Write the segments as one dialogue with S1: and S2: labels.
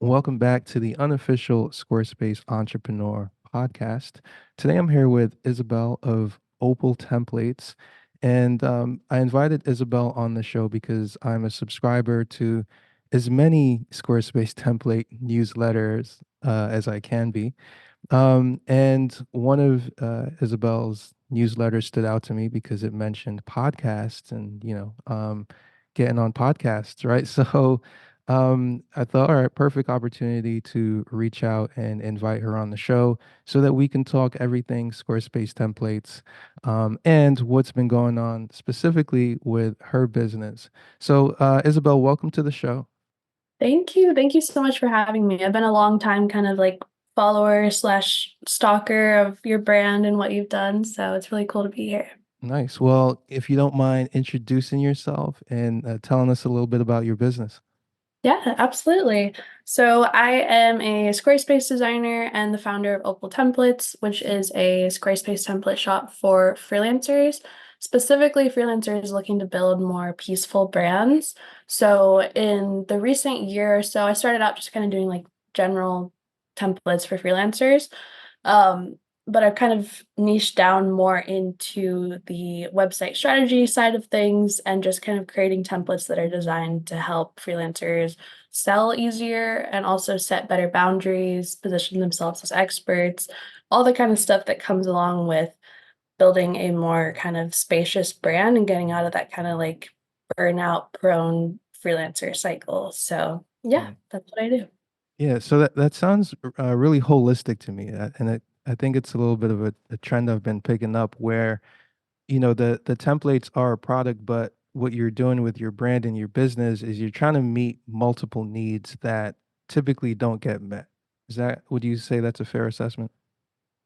S1: Welcome back to the unofficial Squarespace Entrepreneur podcast. Today I'm here with Isabel of Opal Templates. And I invited Isabel on the show because I'm a subscriber to as many Squarespace template newsletters as I can be. And one of Isabel's newsletters stood out to me because it mentioned podcasts and, getting on podcasts, right? So I thought, all right, perfect opportunity to reach out and invite her on the show so that we can talk everything Squarespace templates and what's been going on specifically with her business. So, Isabel, welcome to the show.
S2: Thank you. Thank you so much for having me. I've been a long time kind of like follower slash stalker of your brand and what you've done. So it's really cool to be here.
S1: Nice. Well, if you don't mind introducing yourself and telling us a little bit about your business.
S2: Yeah, absolutely. So I am a Squarespace designer and the founder of Opal Templates, which is a Squarespace template shop for freelancers, specifically freelancers looking to build more peaceful brands. So in the recent year or so, I started out just kind of doing like general templates for freelancers. Um, but I've kind of niched down more into the website strategy side of things and just kind of creating templates that are designed to help freelancers sell easier and also set better boundaries, position themselves as experts, all the kind of stuff that comes along with building a more kind of spacious brand and getting out of that kind of like burnout prone freelancer cycle. So, yeah,
S1: Mm.
S2: that's what I do.
S1: Yeah, so that sounds really holistic to me, I think it's a little bit of a trend I've been picking up where the templates are a product, but what you're doing with your brand and your business is you're trying to meet multiple needs that typically don't get met. Would you say that's a fair assessment?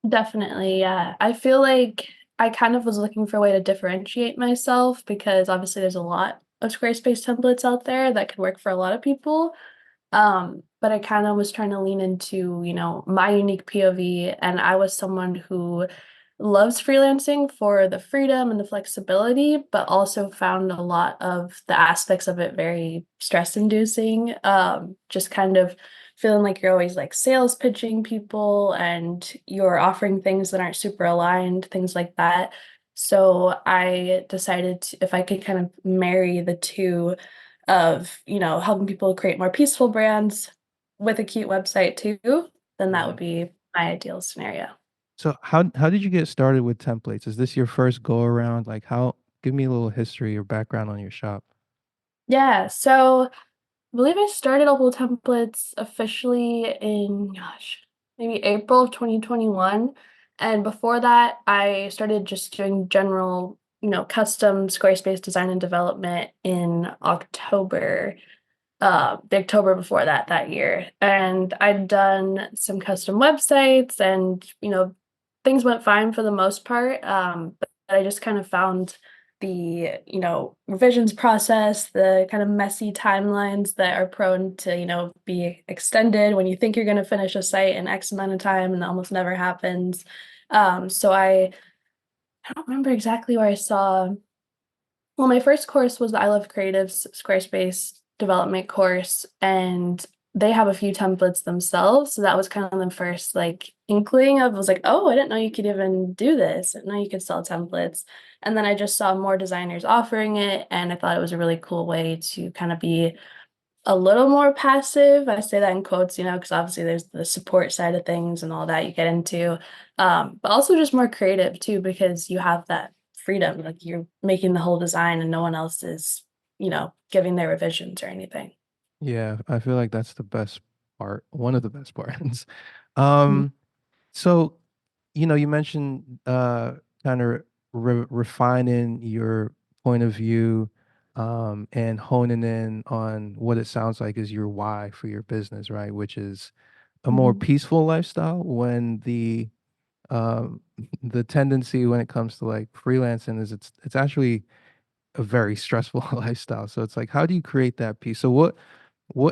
S2: Definitely, yeah. I feel like I kind of was looking for a way to differentiate myself because obviously there's a lot of Squarespace templates out there that could work for a lot of people. But I kind of was trying to lean into, my unique POV, and I was someone who loves freelancing for the freedom and the flexibility, but also found a lot of the aspects of it very stress inducing. Just kind of feeling like you're always like sales pitching people and you're offering things that aren't super aligned, things like that. So I decided if I could kind of marry the two of, helping people create more peaceful brands with a cute website too, then that
S1: Yeah.
S2: would be my ideal scenario.
S1: So how did you get started with templates? Is this your first go around? Like how give me a little history or background on your shop.
S2: Yeah, so I believe I started Opal Templates officially in, gosh, maybe April of 2021. And before that, I started just doing general, custom Squarespace design and development in October, the October before that year. And I'd done some custom websites and, things went fine for the most part. But I just kind of found the, revisions process, the kind of messy timelines that are prone to, be extended when you think you're going to finish a site in X amount of time and that almost never happens. So I don't remember exactly where I saw well, my first course was the I Love Creatives Squarespace development course, and they have a few templates themselves. So that was kind of the first like inkling of was like, oh, I didn't know you could even do this. I didn't know you could sell templates. And then I just saw more designers offering it, and I thought it was a really cool way to kind of be a little more passive. I say that in quotes, because obviously there's the support side of things and all that you get into. But also just more creative too, because you have that freedom. Like you're making the whole design and no one else is, giving their revisions or anything.
S1: Yeah, I feel like that's the best part, one of the best parts.
S2: Mhm.
S1: Um, so, you mentioned kind of refining your point of view and honing in on what it sounds like is your why for your business, right? Which is a more
S2: Mhm.
S1: peaceful lifestyle when um the tendency when it comes to like freelancing is it's actually a very stressful lifestyle. So it's like, how do you create that peace? So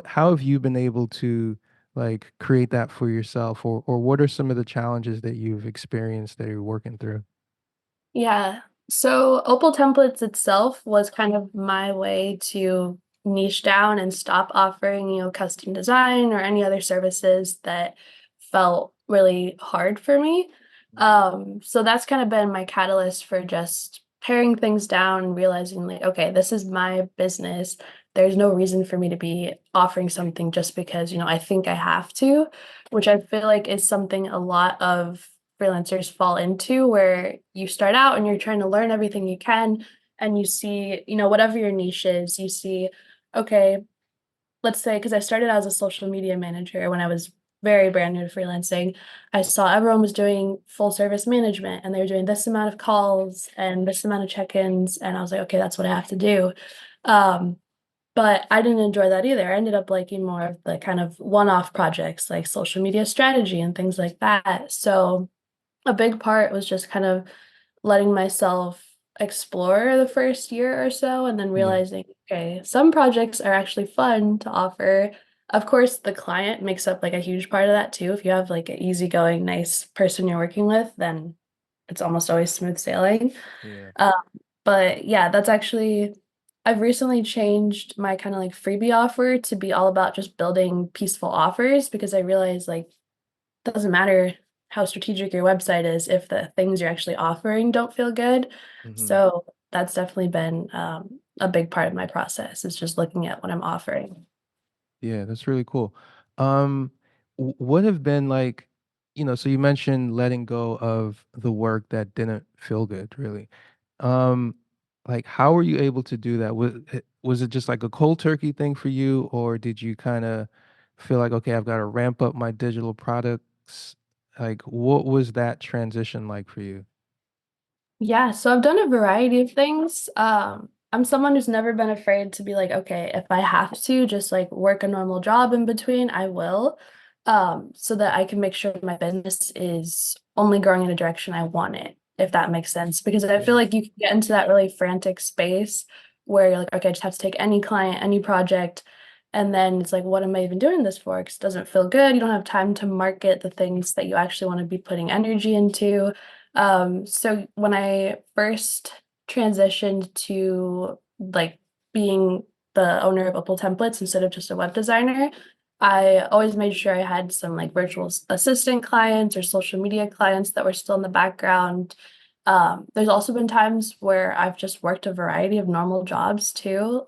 S1: how have you been able to like create that for yourself or what are some of the challenges that you've experienced that you're working through?
S2: Yeah. So Opal Templates itself was kind of my way to niche down and stop offering, custom design or any other services that felt really hard for me. So that's kind of been my catalyst for just paring things down and realizing like, okay, this is my business. There's no reason for me to be offering something just because, I think I have to, which I feel like is something a lot of freelancers fall into where you start out and you're trying to learn everything you can and you see, whatever your niche is, you see, okay, let's say, because I started as a social media manager when I was very brand new to freelancing, I saw everyone was doing full service management and they were doing this amount of calls and this amount of check-ins. And I was like, okay, that's what I have to do. Um, but I didn't enjoy that either. I ended up liking more of the kind of one-off projects like social media strategy and things like that. So a big part was just kind of letting myself explore the first year or so and then
S1: Yeah.
S2: realizing, okay, some projects are actually fun to offer. Of course, the client makes up like a huge part of that too. If you have like an easygoing, nice person you're working with, then it's almost always smooth sailing.
S1: Yeah.
S2: Um, but yeah, that's actually, I've recently changed my kind of like freebie offer to be all about just building peaceful offers because I realized like doesn't matter how strategic your website is if the things you're actually offering don't feel good.
S1: Hmm.
S2: So that's definitely been a big part of my process is just looking at what I'm offering.
S1: Yeah, that's really cool. Um, what have been like, so you mentioned letting go of the work that didn't feel good, really. Um, like how were you able to do that? Was it just like a cold turkey thing for you, or did you kind of feel like, okay, I've got to ramp up my digital products? Like, what was that transition like for you?
S2: Yeah, so I've done a variety of things. I'm someone who's never been afraid to be like, okay, if I have to just like work a normal job in between, I will. So that I can make sure my business is only growing in a direction I want it, if that makes sense. Because I feel
S1: Yeah.
S2: like you can get into that really frantic space where you're like, okay, I just have to take any client, any project, and then it's like, what am I even doing this for? Because it doesn't feel good. You don't have time to market the things that you actually want to be putting energy into. So when I first transitioned to like being the owner of Opal templates instead of just a web designer, I always made sure I had some like virtual assistant clients or social media clients that were still in the background. There's also been times where I've just worked a variety of normal jobs too.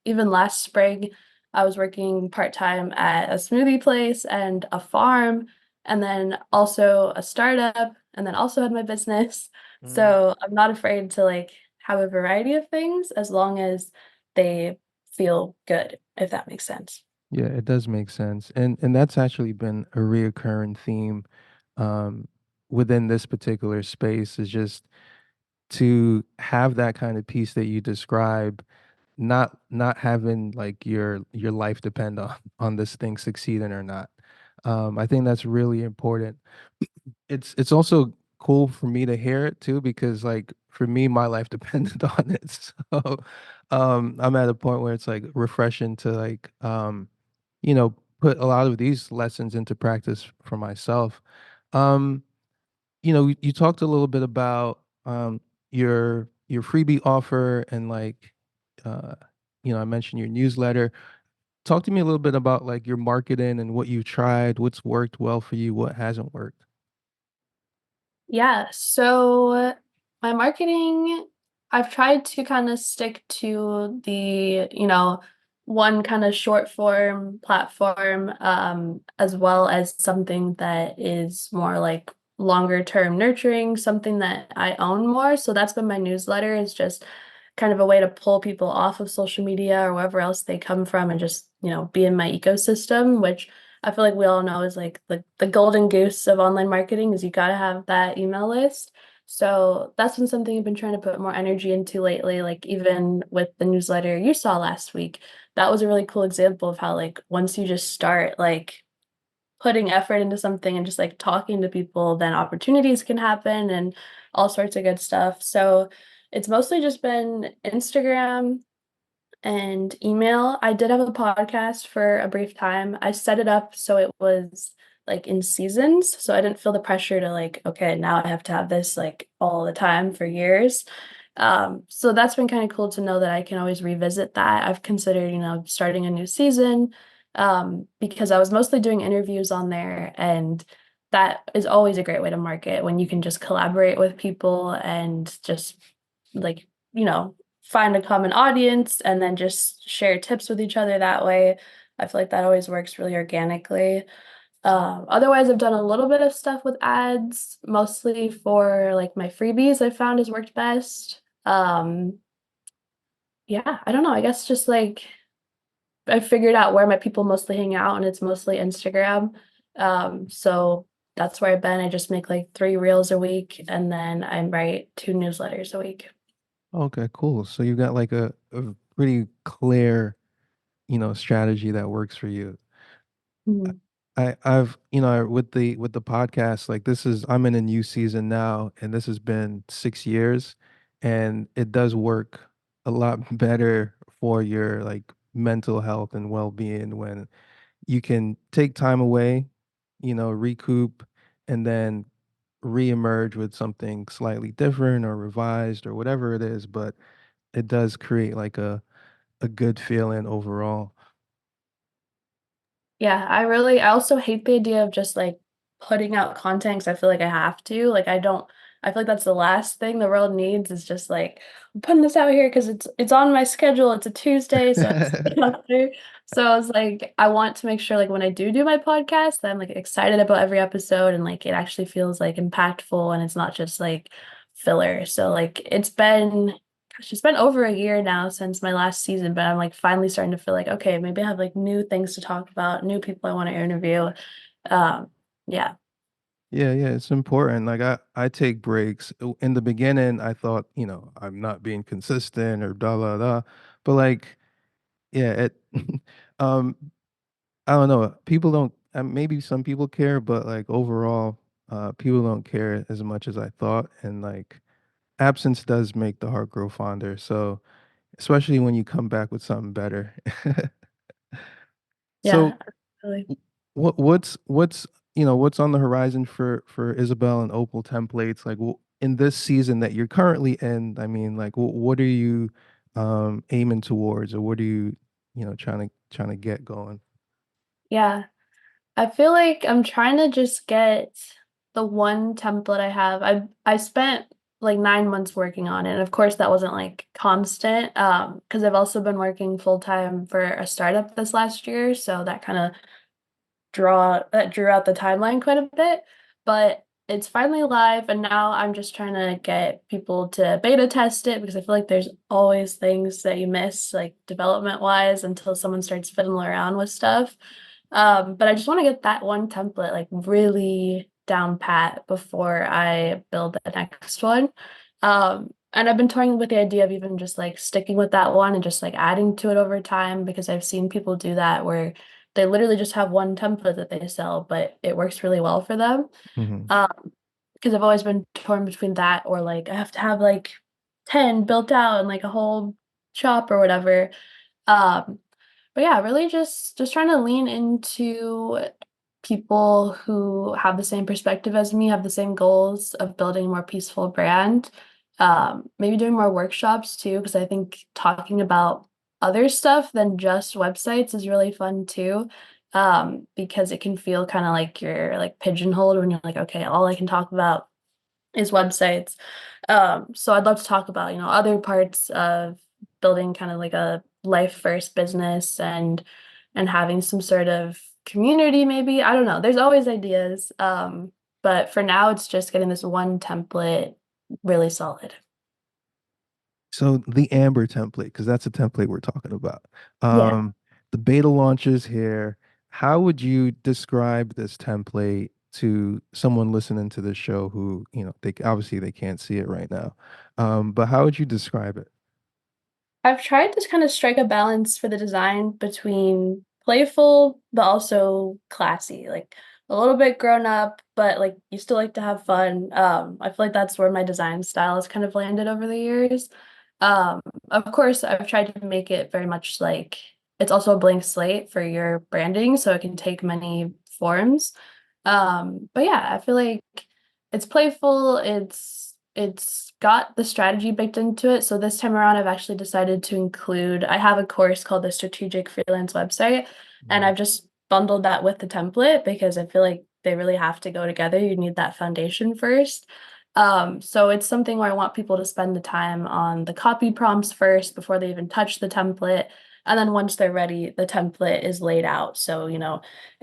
S2: Even last spring, I was working part-time at a smoothie place and a farm, and then also a startup, and then also had my business.
S1: Mm.
S2: So I'm not afraid to like have a variety of things as long as they feel good, if that makes sense.
S1: Yeah, it does make sense. And that's actually been a reoccurring theme um within this particular space is just to have that kind of piece that you describe, not having like your life depend on this thing succeeding or not. I think that's really important. It's also cool for me to hear it too because like for me my life depended on it. So I'm at a point where it's like refreshing to like put a lot of these lessons into practice for myself. Um you talked a little bit about your freebie offer and like uh I mentioned your newsletter. Talk to me a little bit about like your marketing and what you've tried, what's worked well for you, what hasn't worked.
S2: Yeah, so my marketing, I've tried to kind of stick to the, one kind of short form platform, as well as something that is more like longer term nurturing, something that I own more. So that's been my newsletter is just kind of a way to pull people off of social media or wherever else they come from and just, be in my ecosystem, which I feel like we all know is like the golden goose of online marketing is you got to have that email list. So that's been something I've been trying to put more energy into lately. Like even with the newsletter you saw last week, that was a really cool example of how like once you just start like putting effort into something and just like talking to people, then opportunities can happen and all sorts of good stuff. So it's mostly just been Instagram and email. I did have a podcast for a brief time. I set it up so it was like in seasons. So I didn't feel the pressure to like, okay, now I have to have this like all the time for years. So that's been kind of cool to know that I can always revisit that. I've considered, starting a new season, because I was mostly doing interviews on there, and that is always a great way to market when you can just collaborate with people and just like, find a common audience and then just share tips with each other that way. I feel like that always works really organically. Otherwise, I've done a little bit of stuff with ads, mostly for like my freebies I found has worked best. Yeah, I don't know. I guess just like I figured out where my people mostly hang out, and it's mostly Instagram. So that's where I've been. I just make like 3 reels a week, and then I write 2 newsletters a week.
S1: Okay, cool. So you've got like a pretty clear, strategy that works for you.
S2: Mhm.
S1: I've, with the podcast, like I'm in a new season now, and this has been 6 years, and it does work a lot better for your like mental health and well-being when you can take time away, recoup, and then reemerge with something slightly different or revised or whatever it is, but it does create like a good feeling overall.
S2: Yeah, I also hate the idea of just like putting out content because I feel like I have to. Like I feel like that's the last thing the world needs is just like I'm putting this out here because it's on my schedule. It's a Tuesday, so it's out there. So I was like, I want to make sure like when I do my podcast that I'm like excited about every episode and like it actually feels like impactful and it's not just like filler. So like it's been over a year now since my last season, but I'm like finally starting to feel like, okay, maybe I have like new things to talk about, new people I want to interview. Um, yeah.
S1: Yeah, yeah, it's important. Like I take breaks. In the beginning, I thought, I'm not being consistent or blah blah blah. But like, yeah, um, I don't know. People don't. Maybe some people care, but like overall, people don't care as much as I thought. And like, absence does make the heart grow fonder. So especially when you come back with something better.
S2: Yeah.
S1: So
S2: Really.
S1: what's what's on the horizon for Isabel and Opal templates like in this season that you're currently in? I mean, like what are you aiming towards, or what are you trying to get going?
S2: Yeah. I feel like I'm trying to just get the one template I have. I spent like 9 months working on it. And of course that wasn't like constant. Because I've also been working full time for a startup this last year. So that kind of drew out the timeline quite a bit, but it's finally live and now I'm just trying to get people to beta test it because I feel like there's always things that you miss like development wise until someone starts fiddling around with stuff. But I just want to get that one template like really down pat before I build the next one. And I've been toying with the idea of even just like sticking with that one and just like adding to it over time because I've seen people do that where they literally just have one template that they sell, but it works really well for them.
S1: Hmm.
S2: Um, because I've always been torn between that or like I have to have like 10 built out and like a whole shop or whatever. Um, but yeah, really just trying to lean into people who have the same perspective as me, have the same goals of building a more peaceful brand. Maybe doing more workshops too, because I think talking about other stuff than just websites is really fun too. Because it can feel kind of like you're like pigeonholed when you're like, okay, all I can talk about is websites. So I'd love to talk about, other parts of building kind of like a life first business and having some sort of community maybe. I don't know. There's always ideas. But for now it's just getting this one template really solid.
S1: So the Amber template, because that's a template we're talking about.
S2: Yeah.
S1: The beta launches here. How would you describe this template to someone listening to this show who, they obviously they can't see it right now. But how would you describe it?
S2: I've tried to kind of strike a balance for the design between playful but also classy, like a little bit grown up, but like you still like to have fun. I feel like that's where my design style has kind of landed over the years. Um, of course, I've tried to make it very much like it's also a blank slate for your branding, so it can take many forms. But yeah, I feel like it's playful, it's got the strategy baked into it. So this time around, I've actually decided to include, I have a course called the Strategic Freelance Website, and
S1: Mm,
S2: I've just bundled that with the template because I feel like they really have to go together. You need that foundation first. So it's something where I want people to spend the time on the copy prompts first before they even touch the template. And then once they're ready, the template is laid out. So,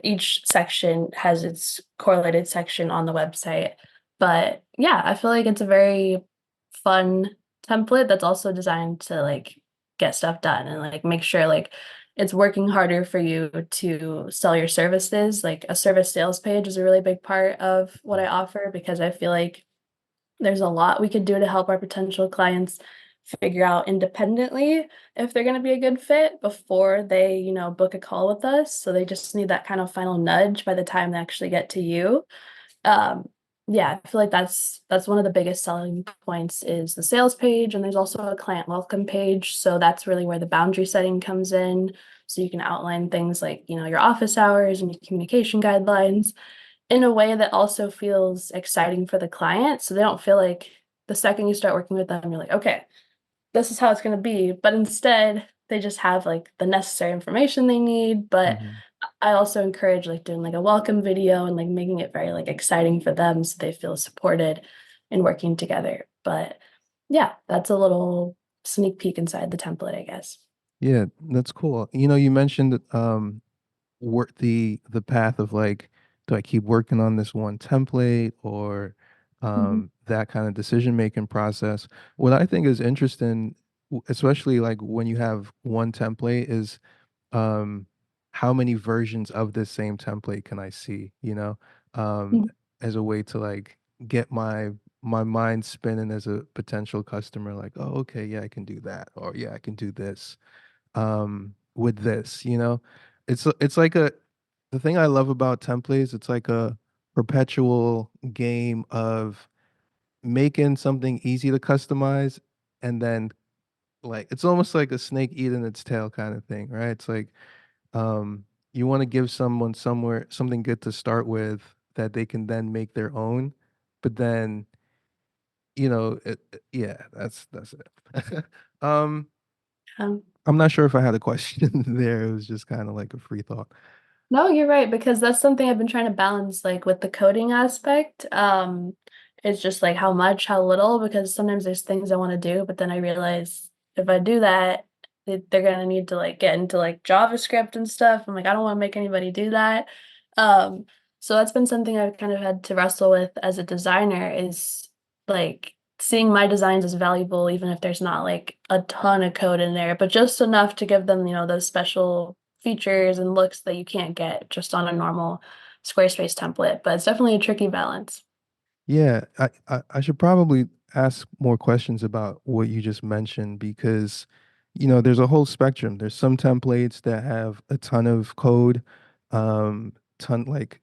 S2: each section has its correlated section on the website. But yeah, I feel like it's a very fun template that's also designed to like get stuff done and like make sure like it's working harder for you to sell your services. Like a service sales page is a really big part of what I
S1: mm,
S2: offer because I feel like there's a lot we could do to help our potential clients figure out independently if they're going to be a good fit before they, book a call with us. So they just need that kind of final nudge by the time they actually get to you. Um, yeah, I feel like that's one of the biggest selling points is the sales page, and there's also a client welcome page. So that's really where the boundary setting comes in. So you can outline things like, your office hours and your communication guidelines in a way that also feels exciting for the client. So they don't feel like the second you start working with them, you're like, okay, this is how it's going to be. But instead, they just have like the necessary information they need. But
S1: mhm.
S2: I also encourage like doing like a welcome video and like making it very like exciting for them so they feel supported in working together. But yeah, that's a little sneak peek inside the template, I guess.
S1: Yeah, that's cool. You mentioned work the path of like, do I keep working on this one template or
S2: Mhm.
S1: that kind of decision making process. What I think is interesting, especially like when you have one template, is um how many versions of this same template can I see,
S2: Mhm.
S1: as a way to like get my mind spinning as a potential customer, like, oh, okay, yeah, I can do that, or yeah, I can do this with this, it's like the thing I love about templates, it's like a perpetual game of making something easy to customize, and then like it's almost like a snake eating its tail kind of thing, right? It's like um you want to give someone somewhere something good to start with that they can then make their own, but then yeah, that's it. um
S2: Um,
S1: I'm not sure if I had a question there. It was just kind of like a free thought.
S2: No, you're right, because that's something I've been trying to balance, like with the coding aspect. It's just like how much, how little, because sometimes there's things I want to do, but then I realize if I do that, they're gonna need to like get into like JavaScript and stuff. I'm like, I don't want to make anybody do that. Um, so that's been something I've kind of had to wrestle with as a designer is like seeing my designs as valuable, even if there's not like a ton of code in there, but just enough to give them, those special features and looks that you can't get just on a normal Squarespace template. But it's definitely a tricky balance.
S1: Yeah, I should probably ask more questions about what you just mentioned because, there's a whole spectrum. There's some templates that have a ton of code, ton like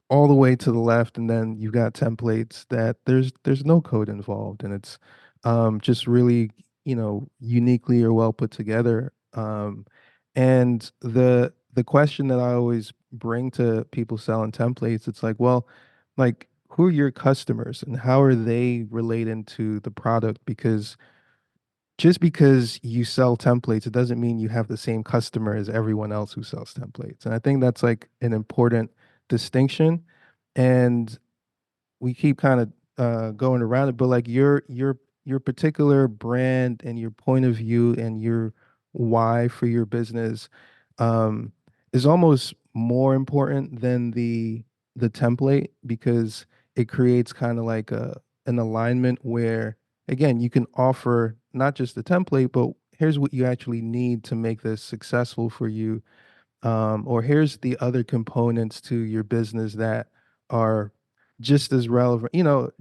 S1: all the way to the left, and then you've got templates that there's no code involved, and it's just really uniquely or well put together. And the question that I always bring to people selling templates, it's like, well, like who are your customers and how are they relating to the product? Because just because you sell templates, it doesn't mean you have the same customer as everyone else who sells templates. And I think that's like an important distinction. And we keep kind of going around it, but like your particular brand and your point of view and your why for your business um, is almost more important than the template because it creates kind of like a an alignment where again you can offer not just the template, but here's what you actually need to make this successful for you, or here's the other components to your business that are just as relevant,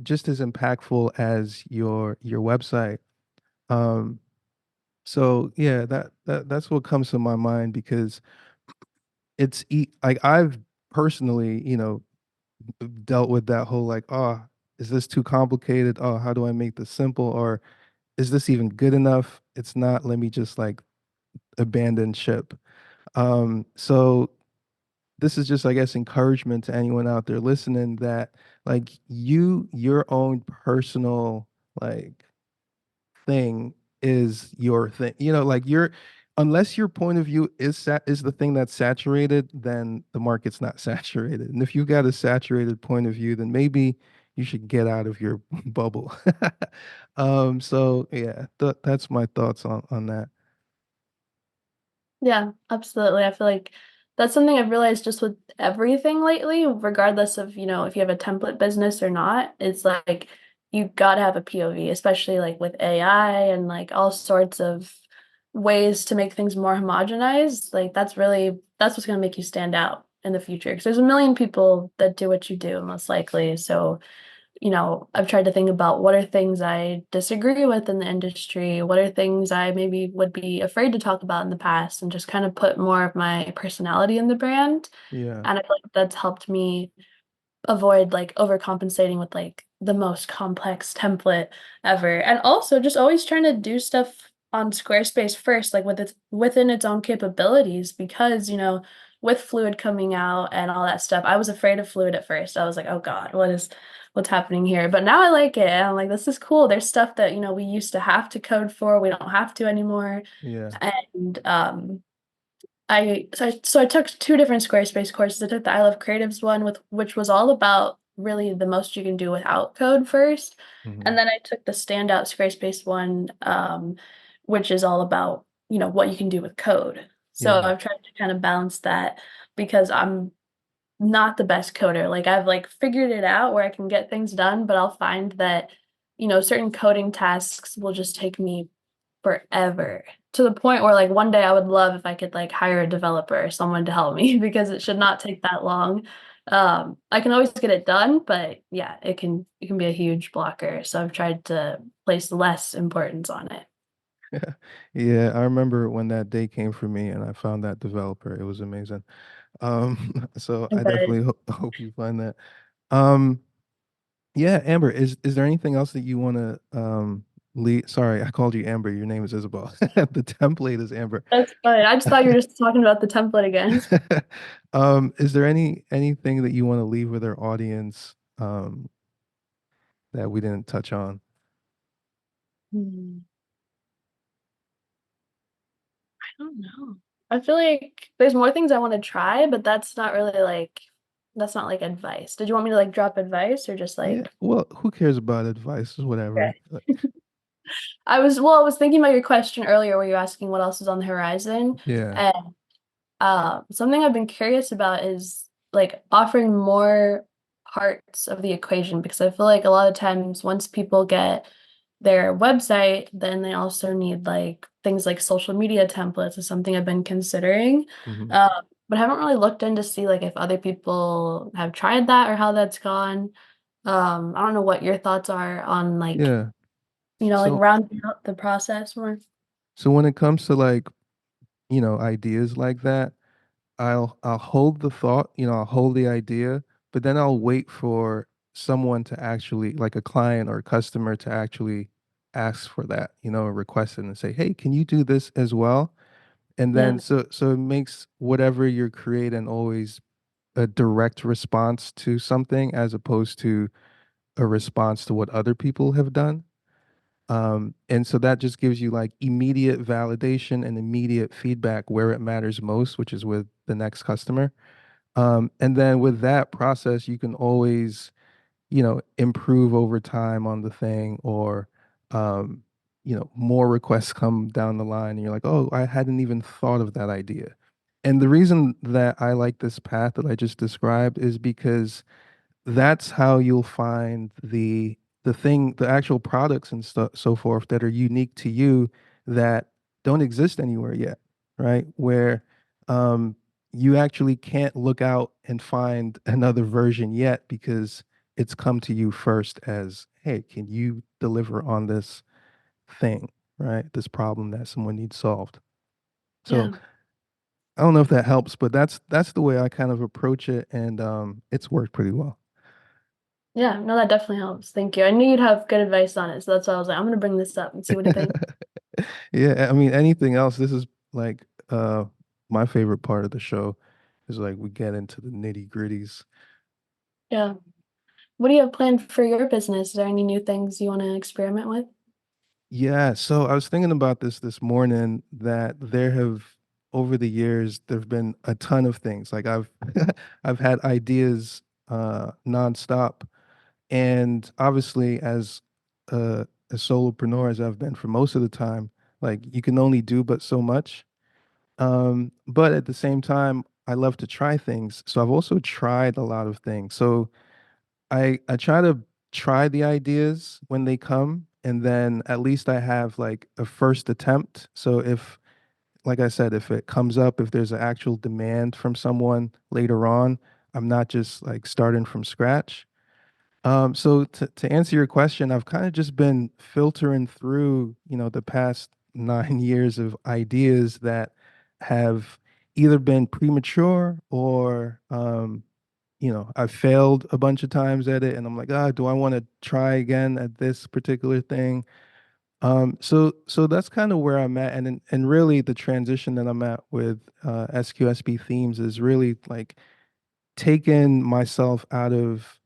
S1: just as impactful as your website. Um, so yeah, that's what comes to my mind because like I've personally, dealt with that whole like, oh, is this too complicated? Oh, how do I make this simple? Or is this even good enough? It's not. Let me just like abandon ship. So this is just, I guess, encouragement to anyone out there listening that like your own personal like thing is your thing. Like unless your point of view is the thing that's saturated, then the market's not saturated. And if you've got a saturated point of view, then maybe you should get out of your bubble. So yeah, that's my thoughts on that.
S2: Yeah, absolutely. I feel like that's something I've realized just with everything lately, regardless of, if you have a template business or not. It's like you gotta have a POV, especially like with AI and like all sorts of ways to make things more homogenized. Like that's what's gonna make you stand out in the future. Because there's a million people that do what you do, most likely. So I've tried to think about what are things I disagree with in the industry, what are things I maybe would be afraid to talk about in the past, and just kind of put more of my personality in the brand.
S1: Yeah.
S2: And I feel like that's helped me avoid like overcompensating with like the most complex template ever. And also just always trying to do stuff on Squarespace first, like within its own capabilities, because with Fluid coming out and all that stuff, I was afraid of Fluid at first. I was like, oh God, what's happening here? But now I like it. I'm like, this is cool. There's stuff that, we used to have to code for, we don't have to anymore.
S1: Yeah.
S2: And I took two different Squarespace courses. I took the I Love Creatives one which was all about really the most you can do without code first.
S1: Hmm.
S2: And then I took the standout Squarespace one, which is all about, what you can do with code. So
S1: Yeah.
S2: I've tried to kind of balance that because I'm not the best coder. Like I've like figured it out where I can get things done, but I'll find that, certain coding tasks will just take me forever to the point where like one day I would love if I could like hire a developer or someone to help me because it should not take that long. I can always get it done, but yeah, it can be a huge blocker. So I've tried to place less importance on it.
S1: Yeah, I remember when that day came for me and I found that developer. It was amazing. So I
S2: But
S1: definitely hope you find that. Um, yeah, Amber, is there anything else that you want to lead? Sorry, I called you Amber. Your name is Isabel. The template is Amber.
S2: that's fine. I just thought you were just talking about the template again.
S1: Is there anything that you want to leave with our audience that we didn't touch on?
S2: Hmm, I don't know. I feel like there's more things I want to try, but that's not like advice. Did you want me to like drop advice or just
S1: Yeah,
S2: like
S1: well, who cares about advice? Whatever.
S2: okay. I was thinking about your question earlier where you're asking what else is on the horizon.
S1: Yeah.
S2: And something I've been curious about is like offering more parts of the equation because I feel like a lot of times once people get their website, then they also need like things like social media templates is something I've been considering.
S1: Hmm.
S2: Uh, but I haven't really looked in to see like if other people have tried that or how that's gone. I don't know what your thoughts are on like,
S1: Yeah.
S2: like
S1: So
S2: rounding out the process more.
S1: so when it comes to like, ideas like that, I'll hold the thought, I'll hold the idea, but then I'll wait for someone to actually, like a client or a customer to actually ask for that, or request it and say, "Hey, can you do this as well?" And then
S2: Yeah,
S1: so it makes whatever you're creating always a direct response to something as opposed to a response to what other people have done. And so that just gives you like immediate validation and immediate feedback where it matters most, which is with the next customer. And then with that process, you can always, improve over time on the thing or, um, more requests come down the line and you're like, oh, I hadn't even thought of that idea. And the reason that I like this path that I just described is because that's how you'll find the actual products and stuff so forth that are unique to you that don't exist anywhere yet, right? Where um, you actually can't look out and find another version yet because it's come to you first as, hey, can you deliver on this thing, right? This problem that someone needs solved. So
S2: yeah.
S1: I don't know if that helps, but that's the way I kind of approach it, and it's worked pretty well.
S2: Yeah, no, that definitely helps. Thank you. I knew you'd have good advice on it, so that's why I was like, I'm gonna bring this up and see what you think.
S1: Yeah, I mean anything else, this is like my favorite part of the show is like we get into the nitty-gritties.
S2: Yeah. What do you have planned for your business? Is there any new things you want to experiment with?
S1: Yeah, so I was thinking about this morning that there have over the years there've been a ton of things. Like I've I've had ideas nonstop. And obviously as a solopreneur as I've been for most of the time, like you can only do but so much. But at the same time, I love to try things. So I've also tried a lot of things. So I try to try the ideas when they come, and then at least I have like a first attempt. So if, like I said, if it comes up, if there's an actual demand from someone later on, I'm not just like starting from scratch. So to answer your question, I've kind of just been filtering through, the past 9 years of ideas that have either been premature or, I've failed a bunch of times at it, and I'm like, do I want to try again at this particular thing? So that's kind of where I'm at, and really the transition that I'm at with SQSB themes is really like taking myself out of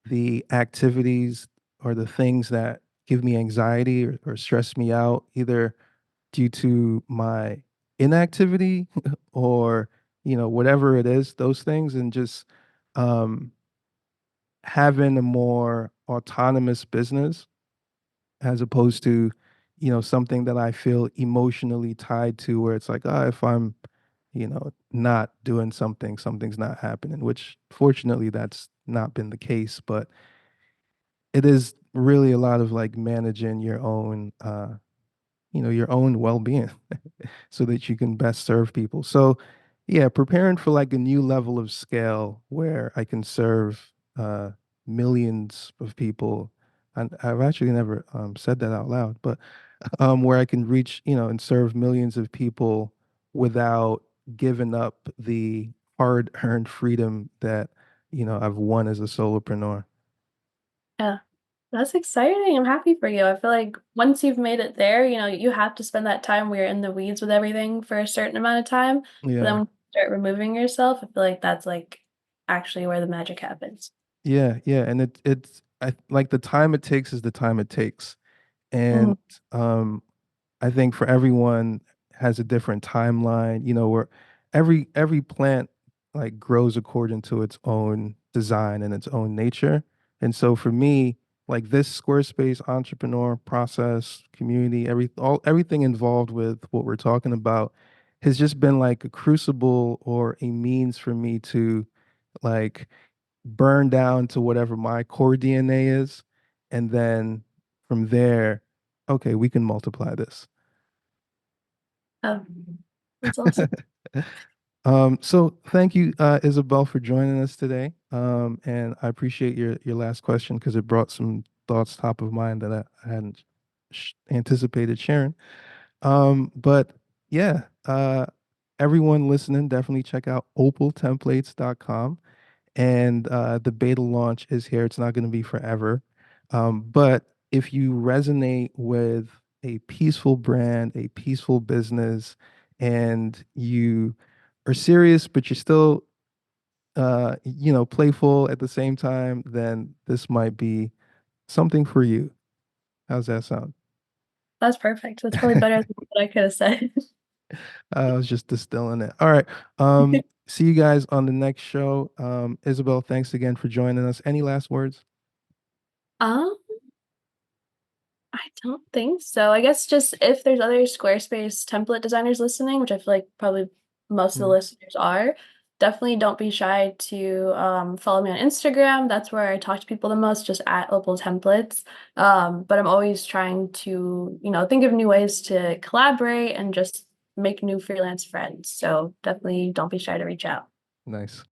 S1: the activities or the things that give me anxiety or stress me out, either due to my inactivity or, whatever it is, those things, and just um, having a more autonomous business as opposed to, something that I feel emotionally tied to, where it's like, if I'm, not doing something, something's not happening, which fortunately that's not been the case. But it is really a lot of like managing your own your own well-being so that you can best serve people. So yeah, preparing for like a new level of scale where I can serve millions of people. And I've actually never said that out loud, but where I can reach, and serve millions of people without giving up the hard-earned freedom that, I've won as a solopreneur.
S2: Yeah. That's exciting. I'm happy for you. I feel like once you've made it there, you have to spend that time where you're in the weeds with everything for a certain amount of time. But then
S1: Yeah.
S2: when you start removing yourself, I feel like that's like actually where the magic happens.
S1: Yeah, yeah, and it's I like the time it takes is the time it takes. And
S2: Mhm.
S1: um I think for everyone has a different timeline, where every plant like grows according to its own design and its own nature. And so for me, like this Squarespace entrepreneur process, community, everything involved with what we're talking about has just been like a crucible or a means for me to like burn down to whatever my core DNA is. And then from there, okay, we can multiply this.
S2: Oh, that's awesome.
S1: So thank you, Isabel, for joining us today. And I appreciate your last question because it brought some thoughts top of mind that I hadn't anticipated sharing. But yeah, everyone listening, definitely check out opaltemplates.com. And the beta launch is here. It's not going to be forever. But if you resonate with a peaceful brand, a peaceful business, and you are serious, but you're still, playful at the same time, then this might be something for you. How's that sound?
S2: That's perfect. That's probably better than what I could have said.
S1: I was just distilling it. All right. See you guys on the next show. Isabel, thanks again for joining us. Any last words?
S2: Um, I don't think so. I guess just if there's other Squarespace template designers listening, which I feel like probably most of the
S1: Mm,
S2: listeners are, definitely don't be shy to follow me on Instagram. That's where I talk to people the most, just at Opal Templates. But I'm always trying to, think of new ways to collaborate and just make new freelance friends. So definitely don't be shy to reach out.
S1: nice.